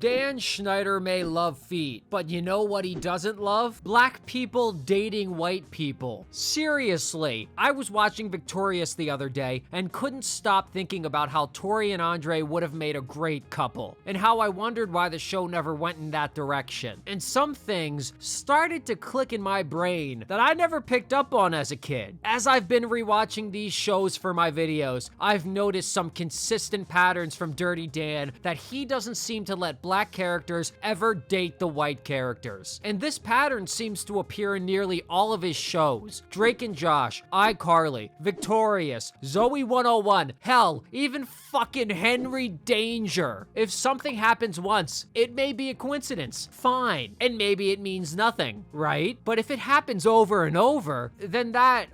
Dan Schneider may love feet, but you know what he doesn't love? Black people dating white people. Seriously, I was watching Victorious the other day and couldn't stop thinking about how Tori and Andre would have made a great couple, and how I wondered why the show never went in that direction. And some things started to click in my brain that I never picked up on as a kid. As I've been rewatching these shows for my videos, I've noticed some consistent patterns from Dirty Dan that he doesn't seem to let black characters ever date the white characters. And this pattern seems to appear in nearly all of his shows. Drake and Josh, iCarly, Victorious, Zoey 101, hell, even fucking Henry Danger. If something happens once, it may be a coincidence, fine, and maybe it means nothing, right? But if it happens over and over, then that,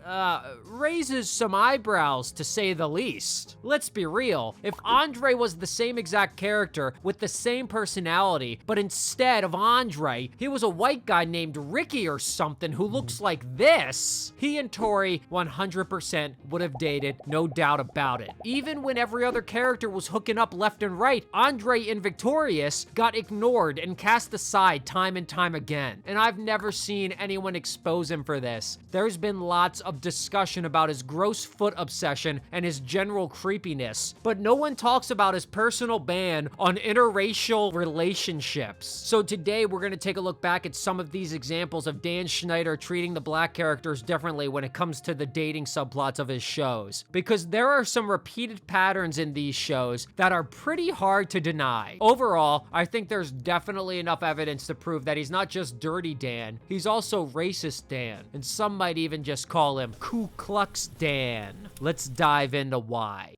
raises some eyebrows to say the least. Let's be real, if Andre was the same exact character with the same personality, but instead of Andre, he was a white guy named Ricky or something who looks like this, he and Tori 100% would have dated, no doubt about it. Even when every other character was hooking up left and right, Andre in Victorious got ignored and cast aside time and time again. And I've never seen anyone expose him for this. There's been lots of discussion about his gross foot obsession and his general creepiness, but no one talks about his personal ban on interracial relationships. So today we're going to take a look back at some of these examples of Dan Schneider treating the black characters differently when it comes to the dating subplots of his shows, because there are some repeated patterns in these shows that are pretty hard to deny. Overall, I think there's definitely enough evidence to prove that he's not just Dirty Dan, he's also Racist Dan, and some might even just call him Ku Klux Dan. Let's dive into why.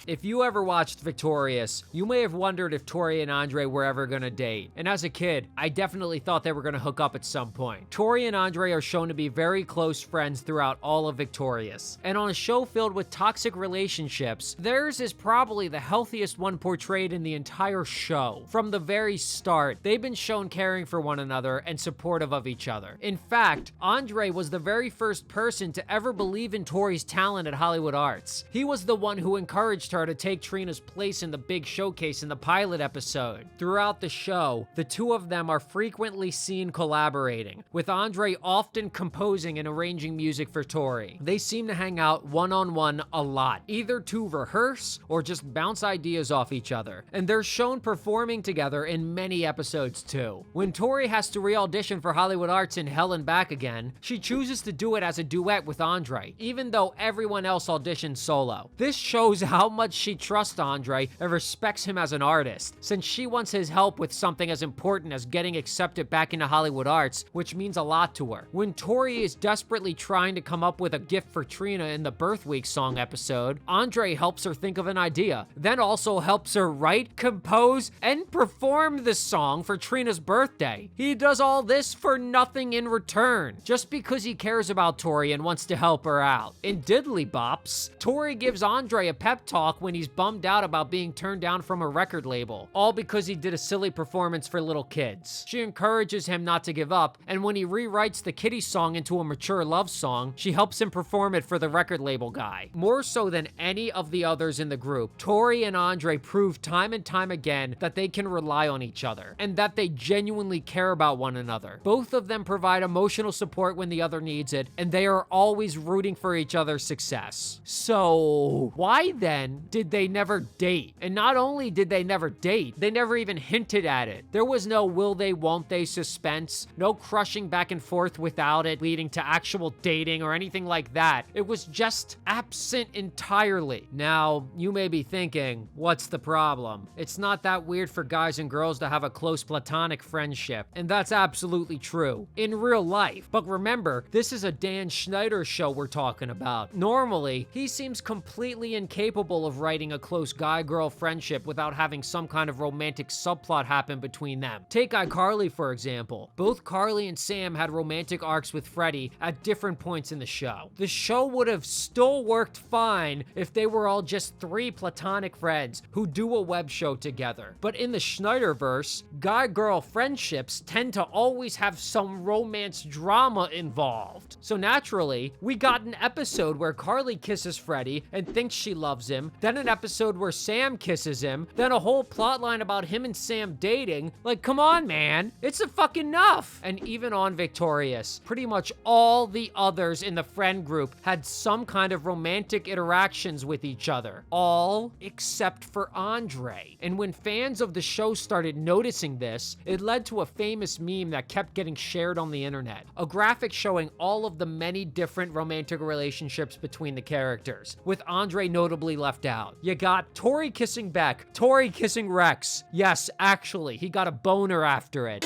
If you ever watched Victorious, you may have wondered if Tori and Andre were ever gonna date. And as a kid, I definitely thought they were gonna hook up at some point. Tori and Andre are shown to be very close friends throughout all of Victorious. And on a show filled with toxic relationships, theirs is probably the healthiest one portrayed in the entire show. From the very start, they've been shown caring for one another and supportive of each other. In fact, Andre was the very first person to ever believe in Tori's talent at Hollywood Arts. He was the one who encouraged her to take Trina's place in the big showcase in the pilot episode. Throughout the show, the two of them are frequently seen collaborating, with Andre often composing and arranging music for Tori. They seem to hang out one-on-one a lot, either to rehearse or just bounce ideas off each other. And they're shown performing together in many episodes too. When Tori has to re-audition for Hollywood Arts in Hell and Back Again, she chooses to do it as a duet with Andre, even though everyone else auditions solo. This shows how much she trusts Andre and respects him as an artist, since she wants his help with something as important as getting accepted back into Hollywood Arts, which means a lot to her. When Tori is desperately trying to come up with a gift for Trina in the Birth Week song episode, Andre helps her think of an idea, then also helps her write, compose, and perform the song for Trina's birthday. He does all this for nothing in return, just because he cares about Tori and wants to help her out. In Diddly Bops, Tori gives Andre a pep talk when he's bummed out about being turned down from a record label, all because he did a silly performance for little kids. She encourages him not to give up, and when he rewrites the Kitty song into a mature love song, she helps him perform it for the record label guy. More so than any of the others in the group, Tori and Andre prove time and time again that they can rely on each other, and that they genuinely care about one another. Both of them provide emotional support when the other needs it, and they are always rooting for each other's success. So, why then did they never date? And not only did they never date, they never even hinted at it. There was no will they, won't they suspense, no crushing back and forth without it leading to actual dating or anything like that. It was just absent entirely. Now, you may be thinking, what's the problem? It's not that weird for guys and girls to have a close platonic friendship, and that's absolutely true in real life. But remember, this is a Dan Schneider show we're talking about. Normally, he seems completely incapable of of writing a close guy-girl friendship without having some kind of romantic subplot happen between them. Take iCarly, for example. Both Carly and Sam had romantic arcs with Freddie at different points in the show. The show would have still worked fine if they were all just three platonic friends who do a web show together. But in the Schneiderverse, guy-girl friendships tend to always have some romance drama involved. So naturally, we got an episode where Carly kisses Freddie and thinks she loves him, then an episode where Sam kisses him, then a whole plotline about him and Sam dating. Like, come on, man. It's a fucking enough. And even on Victorious, pretty much all the others in the friend group had some kind of romantic interactions with each other. All except for Andre. And when fans of the show started noticing this, it led to a famous meme that kept getting shared on the internet. A graphic showing all of the many different romantic relationships between the characters, with Andre notably left out. You got Tori kissing Beck, Tori kissing Rex. Yes, actually, he got a boner after it.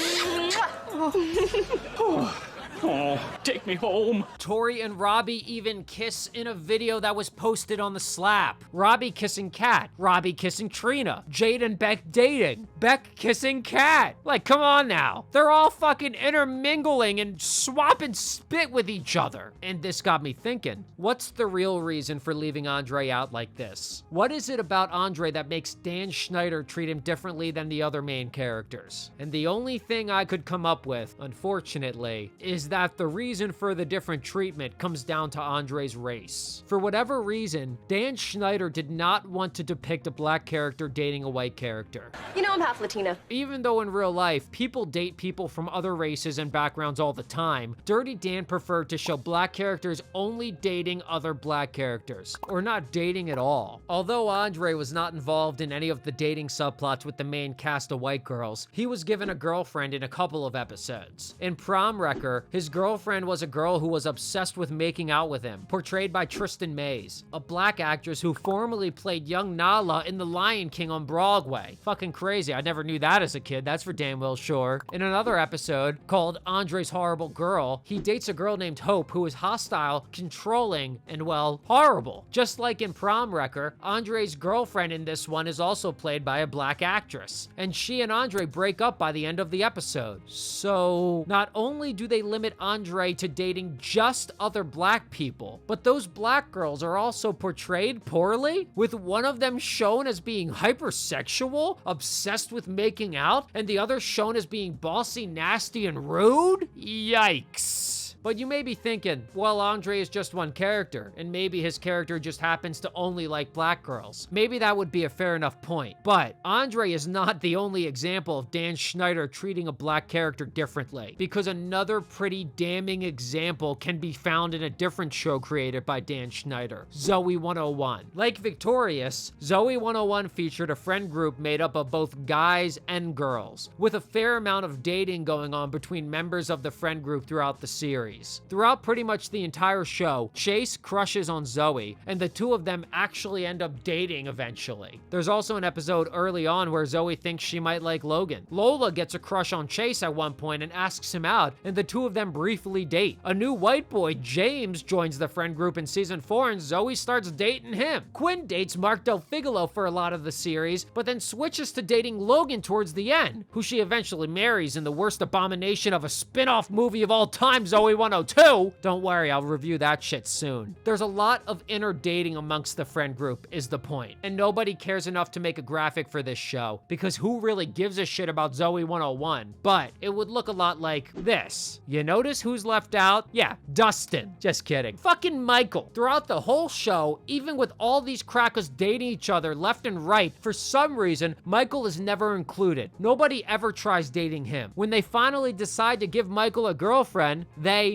Oh, take me home. Tori and Robbie even kiss in a video that was posted on the Slap. Robbie kissing Kat. Robbie kissing Trina. Jade and Beck dating. Beck kissing Kat. Like, come on now. They're all fucking intermingling and swapping spit with each other. And this got me thinking, what's the real reason for leaving Andre out like this? What is it about Andre that makes Dan Schneider treat him differently than the other main characters? And the only thing I could come up with, unfortunately, is that the reason for the different treatment comes down to Andre's race. For whatever reason, Dan Schneider did not want to depict a black character dating a white character. You know I'm half Latina. Even though in real life, people date people from other races and backgrounds all the time, Dirty Dan preferred to show black characters only dating other black characters, or not dating at all. Although Andre was not involved in any of the dating subplots with the main cast of white girls, he was given a girlfriend in a couple of episodes. In Prom Wrecker, his girlfriend was a girl who was obsessed with making out with him, portrayed by Tristan Mays, a black actress who formerly played young Nala in The Lion King on Broadway. Fucking crazy, I never knew that as a kid, that's for damn well sure. In another episode, called Andre's Horrible Girl, he dates a girl named Hope who is hostile, controlling, and well, horrible. Just like in Prom Wrecker, Andre's girlfriend in this one is also played by a black actress, and she and Andre break up by the end of the episode. So, not only do they limit Andre to dating just other black people, but those black girls are also portrayed poorly, with one of them shown as being hypersexual, obsessed with making out, and the other shown as being bossy, nasty, and rude? Yikes. But you may be thinking, well, Andre is just one character, and maybe his character just happens to only like black girls. Maybe that would be a fair enough point. But Andre is not the only example of Dan Schneider treating a black character differently, because another pretty damning example can be found in a different show created by Dan Schneider, Zoey 101. Like Victorious, Zoey 101 featured a friend group made up of both guys and girls, with a fair amount of dating going on between members of the friend group throughout the series. Throughout pretty much the entire show, Chase crushes on Zoey, and the two of them actually end up dating eventually. There's also an episode early on where Zoey thinks she might like Logan. Lola gets a crush on Chase at one point and asks him out, and the two of them briefly date. A new white boy, James, joins the friend group in season 4, and Zoey starts dating him. Quinn dates Mark Del Figolo for a lot of the series, but then switches to dating Logan towards the end, who she eventually marries in the worst abomination of a spin-off movie of all time, Zoey 102. Don't worry, I'll review that shit soon. There's a lot of inner dating amongst the friend group is the point, and nobody cares enough to make a graphic for this show, because who really gives a shit about Zoey 101? But it would look a lot like this. You notice who's left out? Yeah, Dustin. Just kidding. Fucking Michael. Throughout the whole show, even with all these crackers dating each other left and right, for some reason, Michael is never included. Nobody ever tries dating him. When they finally decide to give Michael a girlfriend, they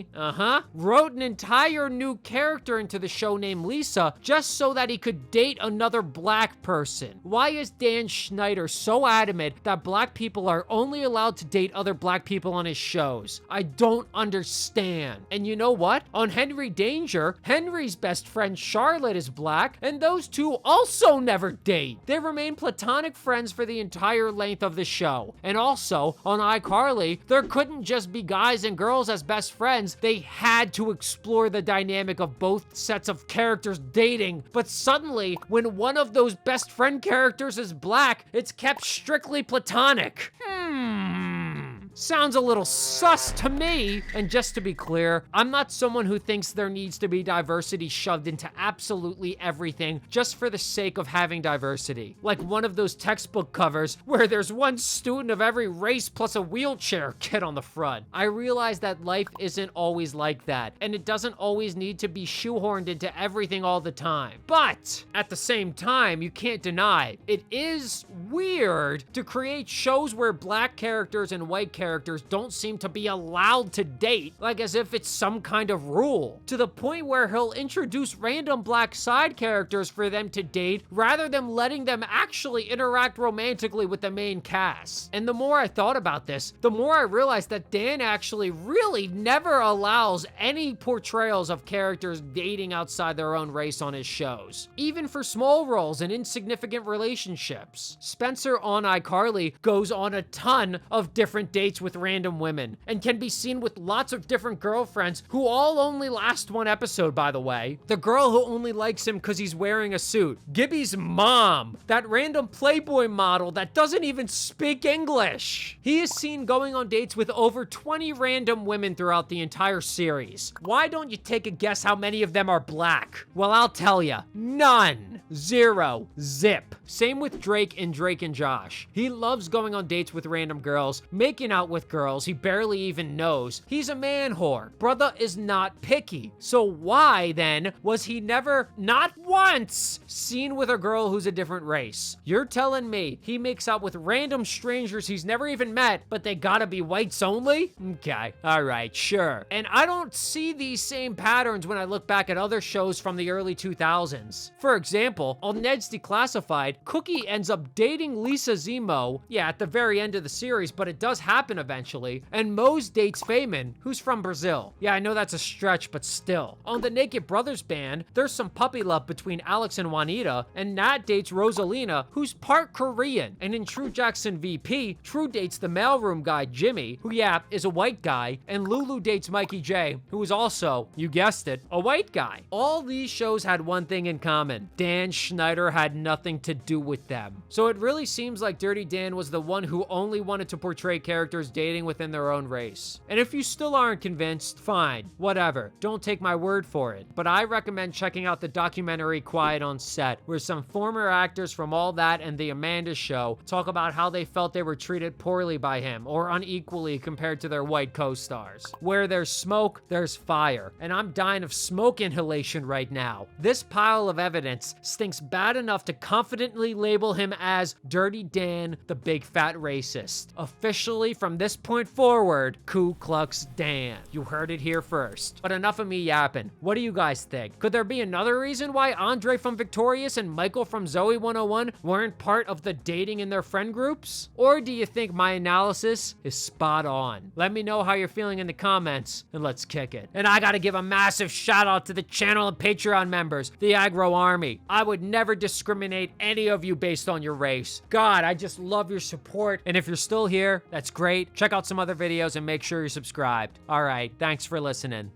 wrote an entire new character into the show named Lisa just so that he could date another black person. Why is Dan Schneider so adamant that black people are only allowed to date other black people on his shows? I don't understand. And you know what? On Henry Danger, Henry's best friend Charlotte is black, and those two also never date. They remain platonic friends for the entire length of the show. And also, on iCarly, there couldn't just be guys and girls as best friends. Friends, they had to explore the dynamic of both sets of characters dating, but suddenly, when one of those best friend characters is black, it's kept strictly platonic. Sounds a little sus to me. And just to be clear, I'm not someone who thinks there needs to be diversity shoved into absolutely everything just for the sake of having diversity. Like one of those textbook covers where there's one student of every race plus a wheelchair kid on the front. I realize that life isn't always like that, and it doesn't always need to be shoehorned into everything all the time. But at the same time, you can't deny it is weird to create shows where black characters and white characters don't seem to be allowed to date, like as if it's some kind of rule, to the point where he'll introduce random black side characters for them to date rather than letting them actually interact romantically with the main cast. And the more I thought about this, the more I realized that Dan actually really never allows any portrayals of characters dating outside their own race on his shows, even for small roles and insignificant relationships. Spencer on iCarly goes on a ton of different dates with random women and can be seen with lots of different girlfriends who all only last one episode, by the way. The girl who only likes him because he's wearing a suit. Gibby's mom, that random Playboy model that doesn't even speak English. He is seen going on dates with over 20 random women throughout the entire series. Why don't you take a guess how many of them are black? Well, I'll tell ya. None. Zero. Zip. Same with Drake and Josh. He loves going on dates with random girls, making out with girls he barely even knows. He's a man whore. Brother is not picky. So why, then, was he never, not once, seen with a girl who's a different race? You're telling me he makes out with random strangers he's never even met, but they gotta be whites only? Okay, alright, sure. And I don't see these same patterns when I look back at other shows from the early 2000s. For example, on Ned's Declassified, Cookie ends up dating Lisa Zemo, yeah, at the very end of the series, but it does happen eventually, and Mose dates Feynman, who's from Brazil. Yeah, I know that's a stretch, but still. On the Naked Brothers band, there's some puppy love between Alex and Juanita, and Nat dates Rosalina, who's part Korean. And in True Jackson VP, True dates the mailroom guy Jimmy, who, yeah, is a white guy, and Lulu dates Mikey J, who is also, you guessed it, a white guy. All these shows had one thing in common. Dan Schneider had nothing to do with them. So it really seems like Dirty Dan was the one who only wanted to portray characters dating within their own race. And if you still aren't convinced, fine, whatever. Don't take my word for it. But I recommend checking out the documentary Quiet on Set, where some former actors from All That and The Amanda Show talk about how they felt they were treated poorly by him or unequally compared to their white co-stars. Where there's smoke, there's fire. And I'm dying of smoke inhalation right now. This pile of evidence stinks bad enough to confidently label him as Dirty Dan, the big fat racist. Officially, from this point forward, Ku Klux Dan. You heard it here first. But enough of me yapping. What do you guys think? Could there be another reason why Andre from Victorious and Michael from Zoey 101 weren't part of the dating in their friend groups? Or do you think my analysis is spot on? Let me know how you're feeling in the comments, and let's kick it. And I gotta give a massive shout out to the channel and Patreon members, the Agro Army. I would never discriminate any of you based on your race. God, I just love your support. And if you're still here, that's great. Check out some other videos and make sure you're subscribed. All right, thanks for listening.